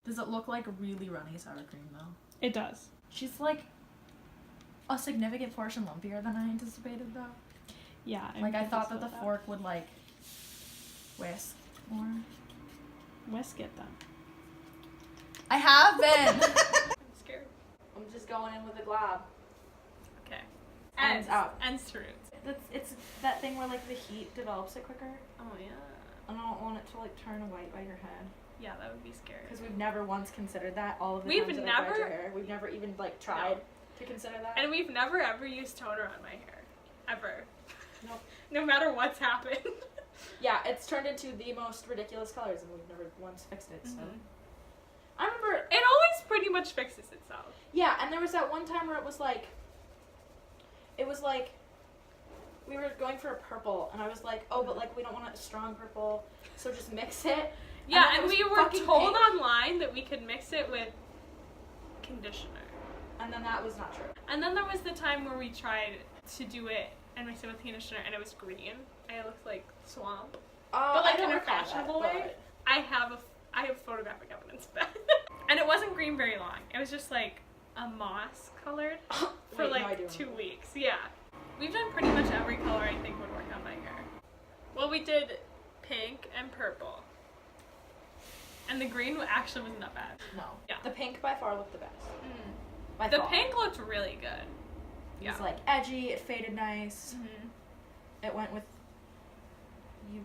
Does it look like really runny sour cream though? It does. She's like a significant portion lumpier than I anticipated though. Yeah. Like I thought that the fork would like whisk more. Whisk it then. I have been. I'm scared. I'm just going in with a glob. Okay. Ends out. Ends to roots. It's that thing where like the heat develops it quicker. Oh yeah. And I don't want it to like turn white by your head. Yeah, that would be scary. Because we've never once considered that. All of the We've times that I've dyed your hair, we've never even like tried to consider that. And we've never ever used toner on my hair. Ever. Nope. No matter what's happened. Yeah, it's turned into the most ridiculous colors and we've never once fixed it, so. I remember... It always pretty much fixes itself. Yeah, and there was that one time where it was like, we were going for a purple, and I was like, oh, but like we don't want a strong purple, so just mix it. Yeah, and we were told pink. online that we could mix it with conditioner. And then that was not true. And then there was the time where we tried to do it and mix it with conditioner, and it was green. And it looked like swamp. But like in a fashionable way. I have photographic evidence of that. And it wasn't green very long. It was just like a moss colored for 2 weeks. Yeah. We've done pretty much every color I think would work on my hair. Well, we did pink and purple. And the green actually wasn't that bad. No. Yeah. The pink by far looked the best. Mm. The pink looked really good. It was like edgy, it faded nice. Mm-hmm. It went with you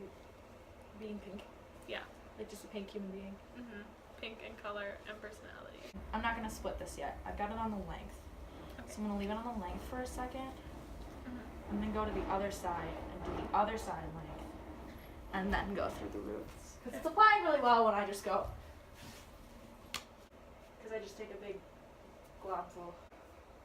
being pink. Yeah. Like just a pink human being. Mm-hmm. Pink in color and personality. I'm not going to split this yet. I've got it on the length. Okay. So I'm going to leave it on the length for a second. And then go to the other side and do the other side length. And then go through the roots. Because it's applying really well when I just go. Because I just take a big globful.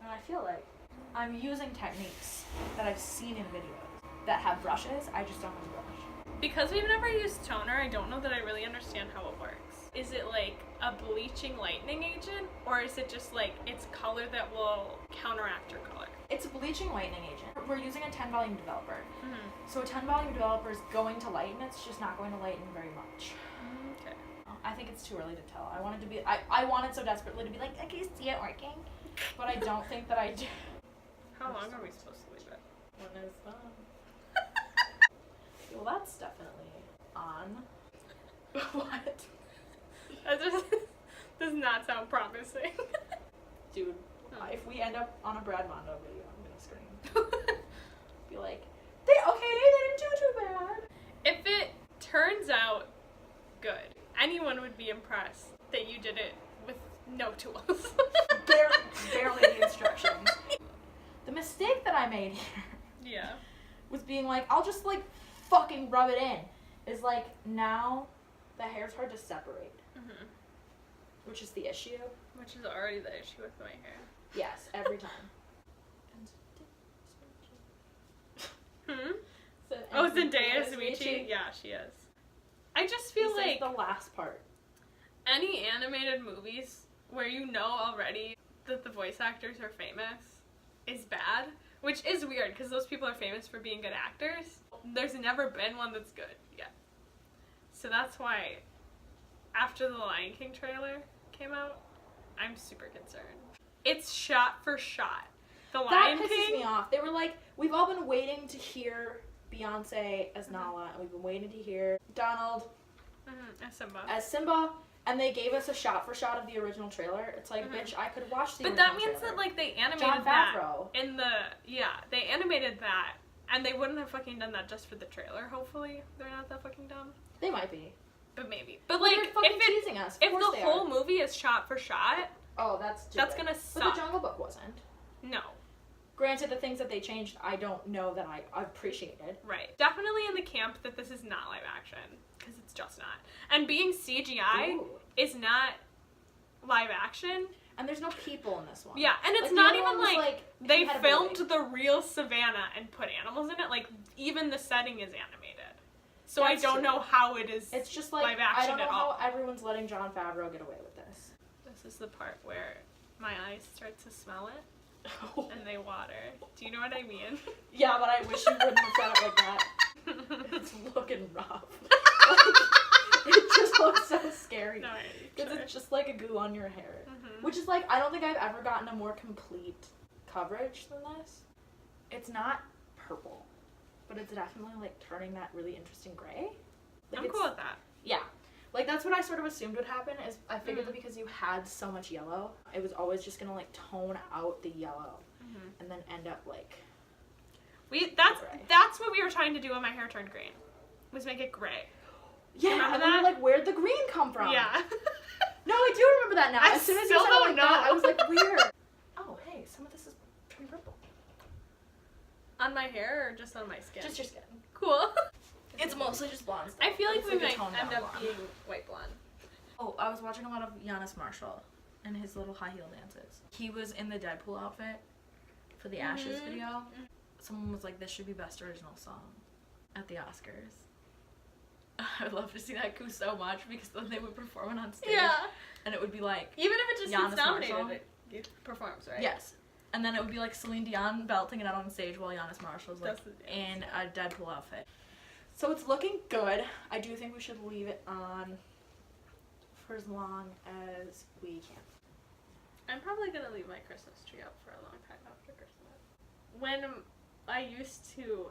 And I feel like I'm using techniques that I've seen in videos that have brushes. I just don't have a brush. Because we've never used toner, I don't know that I really understand how it works. Is it like a bleaching lightening agent? Or is it just like it's color that will counteract your color? It's a bleaching lightening agent. We're using a 10 volume developer. So a 10 volume developer is going to lighten, it's just not going to lighten very much. Okay. I think it's too early to tell. I wanted to be, I wanted so desperately to be like, I can see it working. But I don't think that I do. How long are we supposed to leave it? When it's done. Well, that's definitely on. What? That just does not sound promising. Dude, if we end up on a Brad Mondo video, I'm gonna scream. Be like, they didn't do too bad. If it turns out good, anyone would be impressed that you did it with no tools. Barely the instructions. The mistake that I made here was being like, I'll just like fucking rub it in. Is like, now the hair's hard to separate. Which is the issue. Which is already the issue with my hair. Yes, every time. Oh, Zendaya Sweetie? Yeah, she is. I just feel like the last part. Any animated movies where you know already that the voice actors are famous is bad, which is weird because those people are famous for being good actors. There's never been one that's good yet. So that's why after the Lion King trailer came out, I'm super concerned. It's shot for shot. The Lion King... That pisses me off. They were like, we've all been waiting to hear Beyonce as Nala, and we've been waiting to hear Donald as Simba, and they gave us a shot for shot of the original trailer. It's like, bitch, I could watch the original But that means trailer. that, like, they animated that in the... Yeah, they animated that, and they wouldn't have fucking done that just for the trailer, hopefully. They're not that fucking dumb. They might be. But maybe. But, like, teasing us. If the whole movie is shot for shot... Oh, that's gonna suck. But the Jungle Book wasn't. No. Granted, the things that they changed, I don't know that I appreciated. Right. Definitely in the camp that this is not live action, because it's just not. And being CGI is not live action. And there's no people in this one. Yeah, and it's not even like they filmed the real savannah and put animals in it. Like, even the setting is animated. So I don't know how it is. It's just like live action at all. I don't know how everyone's letting Jon Favreau get away with this. This is the part where my eyes start to smell it. And they water. Do you know what I mean? Yeah, but I wish you wouldn't have said it like that. It's looking rough. It just looks so scary. No, because it's just like a goo on your hair. Which is like, I don't think I've ever gotten a more complete coverage than this. It's not purple, but it's definitely like turning that really interesting gray. Like, I'm cool with that. Yeah. Like, that's what I sort of assumed would happen, is I figured that because you had so much yellow, it was always just gonna like tone out the yellow and then end up like that's what we were trying to do when my hair turned green, was make it gray. Yeah, remember and that? we were like, where'd the green come from? Yeah. No, I do remember that now. As soon as you said it like that, I was like, weird. Oh, hey, some of this is turning purple. On my hair or just on my skin? Just your skin. Cool. It's mostly just blonde stuff. I feel like we might end up being white blonde. Oh, I was watching a lot of Giannis Marshall and his little high heel dances. He was in the Deadpool outfit for the Ashes video. Someone was like, this should be best original song at the Oscars. I would love to see that coup so much, because then they would perform it on stage. Yeah. And it would be like, even if it just gets nominated, it performs, right? Yes. And then it would be like Celine Dion belting it out on stage while Giannis Marshall's like in a Deadpool outfit. So it's looking good. I do think we should leave it on for as long as we can. I'm probably going to leave my Christmas tree up for a long time after Christmas. When I used to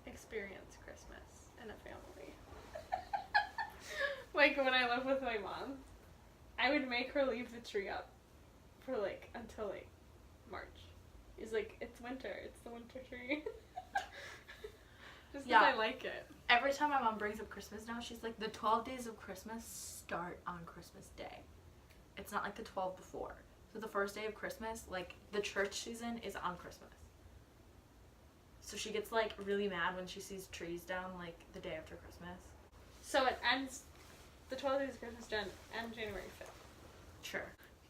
experience Christmas in a family, like when I lived with my mom, I would make her leave the tree up for like until like March. It's like, it's winter, it's the winter tree. Just because I like it. Every time my mom brings up Christmas now, she's like, the 12 days of Christmas start on Christmas Day. It's not like the 12 before. So the first day of Christmas, like, the church season is on Christmas. So she gets, like, really mad when she sees trees down, like, the day after Christmas. So it ends, the 12 days of Christmas end January 5th. Sure.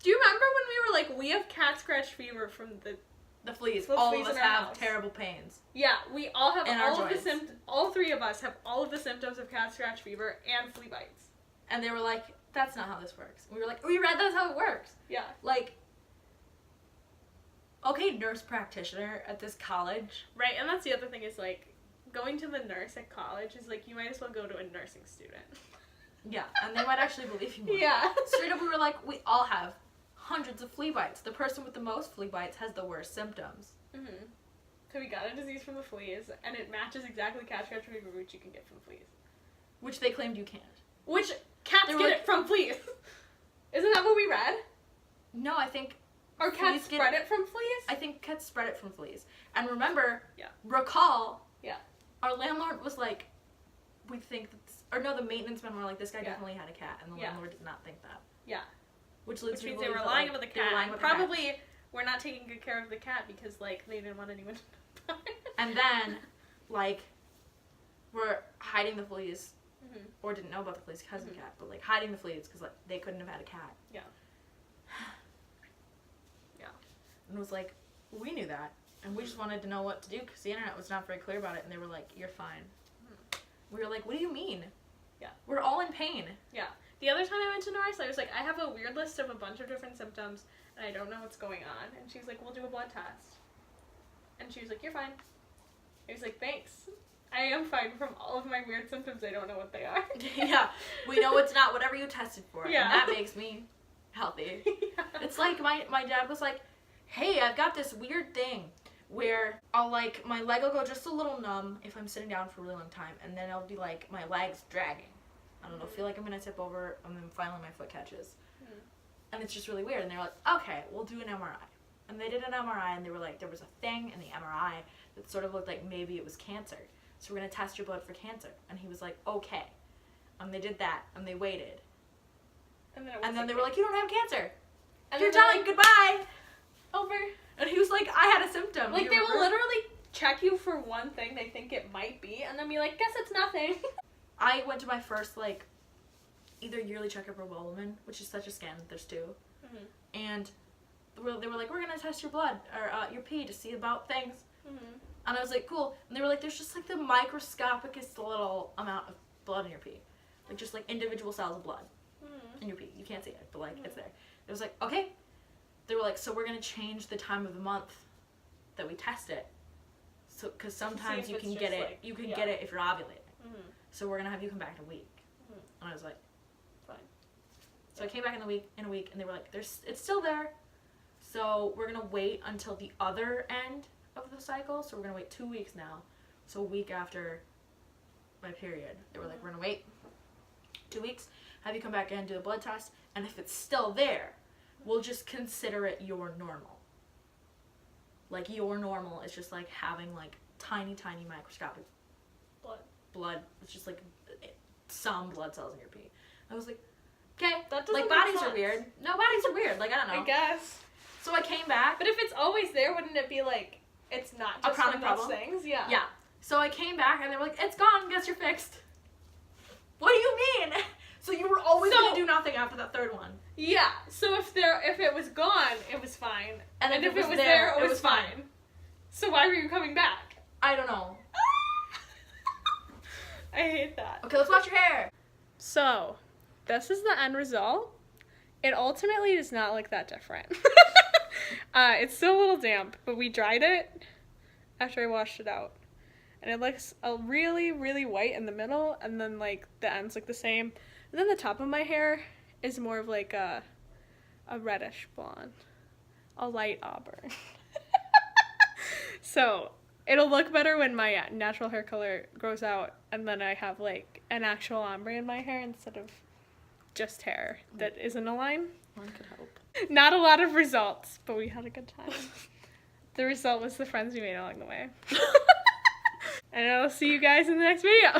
Do you remember when we were like, we have cat scratch fever from the fleas? All of us have terrible pains. Yeah, we all have all of the symptoms. All three of us have all of the symptoms of cat scratch fever and flea bites. And they were like, that's not how this works. We were like, we read that's how it works. Yeah. Like, okay, nurse practitioner at this college. Right, and that's the other thing is, like, going to the nurse at college is like, you might as well go to a nursing student. Yeah, and they might actually believe you more. Yeah. Straight up, we were like, we all have hundreds of flea bites. The person with the most flea bites has the worst symptoms. So we got a disease from the fleas, and it matches exactly cat scratch fever, which you can get from fleas. Which they claimed you can't. Which cats get it from fleas. Isn't that what we read? No, I think... Or cats spread it from fleas? I think cats spread it from fleas. And remember, recall, our landlord was like, we think that's... Or no, the maintenance men were like, this guy definitely had a cat, and the landlord did not think that. Yeah. Which leads means they were lying about the cat. Probably we're not taking good care of the cat because, like, they didn't want anyone to know. And then, like, we're hiding the fleas. Or didn't know about the fleas because of the cat, but, like, hiding the fleas because, like, they couldn't have had a cat. Yeah. Yeah. And it was like, we knew that. And we just wanted to know what to do because the internet was not very clear about it. And they were like, you're fine. We were like, what do you mean? Yeah. We're all in pain. Yeah. The other time I went to nurse, I was like, I have a weird list of a bunch of different symptoms, and I don't know what's going on. And she's like, we'll do a blood test. And she was like, you're fine. I was like, thanks. I am fine from all of my weird symptoms. I don't know what they are. Yeah. We know it's not whatever you tested for. Yeah. And that makes me healthy. Yeah. It's like, my dad was like, hey, I've got this weird thing where I'll, like, my leg will go just a little numb if I'm sitting down for a really long time, and then it'll be like, my leg's dragging. I don't know, feel like I'm gonna tip over, and then finally my foot catches. And it's just really weird. And they were like, okay, we'll do an MRI. And they did an MRI, and they were like, there was a thing in the MRI that sort of looked like maybe it was cancer. So we're gonna test your blood for cancer. And he was like, okay. And they did that, and they waited. And then they were like, you don't have cancer. And you're done, like, goodbye. Over. And he was like, I had a symptom. Like, they will literally check you for one thing they think it might be, and then be like, guess it's nothing. I went to my first, like, either yearly checkup or Wellman, which is such a scam that there's two. And they were like, we're going to test your blood, or your pee to see about things. And I was like, cool. And they were like, there's just, like, the microscopicest little amount of blood in your pee. Like, just, like, individual cells of blood in your pee. You can't see it, but, like, it's there. It was like, okay. They were like, so we're going to change the time of the month that we test it. So, because sometimes you can get it, get it if you're ovulating. So we're going to have you come back in a week. And I was like, So I came back in a week, and they were like, it's still there. So we're going to wait until the other end of the cycle. So we're going to wait 2 weeks now. So a week after my period. They were like, we're going to wait 2 weeks, have you come back in, do a blood test, and if it's still there, we'll just consider it your normal. Like, your normal is just, like, having, like, tiny, tiny microscopic blood. It's just, like, some blood cells in your pee. I was like, okay, that doesn't like, bodies are weird. No, bodies are weird. Like, I don't know. I guess. So I came back. But if it's always there, wouldn't it be, like, it's not just a chronic one of problem? those things? Yeah. Yeah. So I came back, and they were like, it's gone. Guess you're fixed. What do you mean? So you were always going to do nothing after that third one. Yeah. So if it was gone, it was fine. And if it was there, it was fine. So why were you coming back? I don't know. I hate that. Okay, let's wash your hair. So, this is the end result. It ultimately does not look that different. It's still a little damp, but we dried it after I washed it out. And it looks really, really white in the middle, and then, like, the ends look the same. And then the top of my hair is more of, like, a reddish blonde. A light auburn. So, it'll look better when my natural hair color grows out, and then I have, like, an actual ombre in my hair instead of just hair that isn't a line. One could hope. Not a lot of results, but we had a good time. The result was the friends we made along the way. And I'll see you guys in the next video.